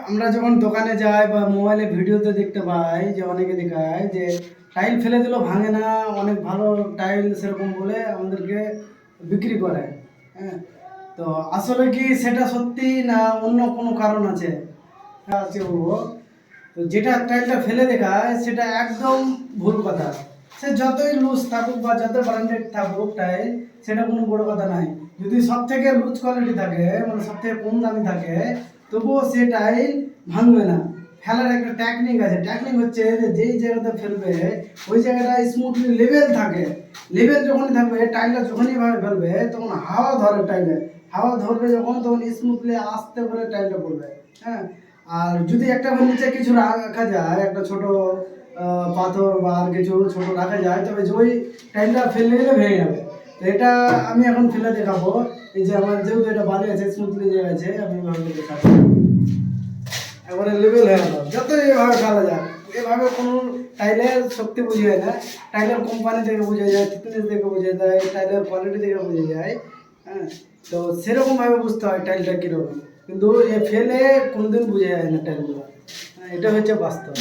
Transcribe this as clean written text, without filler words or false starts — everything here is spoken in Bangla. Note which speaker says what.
Speaker 1: আমরা যখন দোকানে যাই বা মোবাইলে ভিডিওতে দেখতে পাই যে অনেকে দেখায় যে টাইল ফেলে দিলেও ভাঙে না, অনেক ভালো টাইল সেরকম বলে আমাদেরকে বিক্রি করে। হ্যাঁ, তো আসলে কি সেটা সত্যি না অন্য কোনো কারণ আছে? আছে বলবো। তো যেটা টাইলটা ফেলে দেখায় সেটা একদম ভুল কথা। সে যতই লুজ থাকুক বা যত ব্র্যান্ডেড থাকুক টাইল, সেটা কোনো বড় কথা নাই। যদি সব থেকে লুজ কোয়ালিটি থাকে, মানে সব থেকে কম দামি থাকে, তবুও সে টাইল ভাঙবে না। ফেলার একটা টেকনিক আছে। টেকনিক হচ্ছে যে যেই জায়গাতে ফেলবে ওই জায়গাটা স্মুথলি লেভেল থাকে। লেভেল যখনই থাকবে, টাইলটা যখনই ভাবে ফেলবে তখন হাওয়া ধরে টাইলে। হাওয়া ধরবে যখন, তখন স্মুথলি আস্তে করে টাইলটা পড়বে। হ্যাঁ, আর যদি একটা নিচে কিছু রাখা যায়, একটা ছোট পাথর বা আর কিছু ছোট রাখা যায়, তবে যে ওই টাইলটা ফেললে গেলে ভেঙে যাবে। তো এটা আমি এখন ফেলে দেখাবো। এই যে আমার যেহেতু এটা বালি আছে, স্মুথলি যে আছে, আমি এভাবে দেখাবো। এবারে লেভেল হয়ে গেল। যত এভাবে ফেলা যায়, এভাবে কোনো টাইলের শক্তি বোঝা যায় না। টাইলের কোম্পানি থেকে বোঝা যায়, থিকনেস দেখে বোঝা যায়, টাইলের কোয়ালিটি দেখে বোঝা যায়। হ্যাঁ, তো সেরকমভাবে বুঝতে হয় টাইলটা কীরকম। কিন্তু এ ফেলে কোনোদিন বোঝা যায় না টাইলগুলো। হ্যাঁ, এটা হচ্ছে বাস্তব।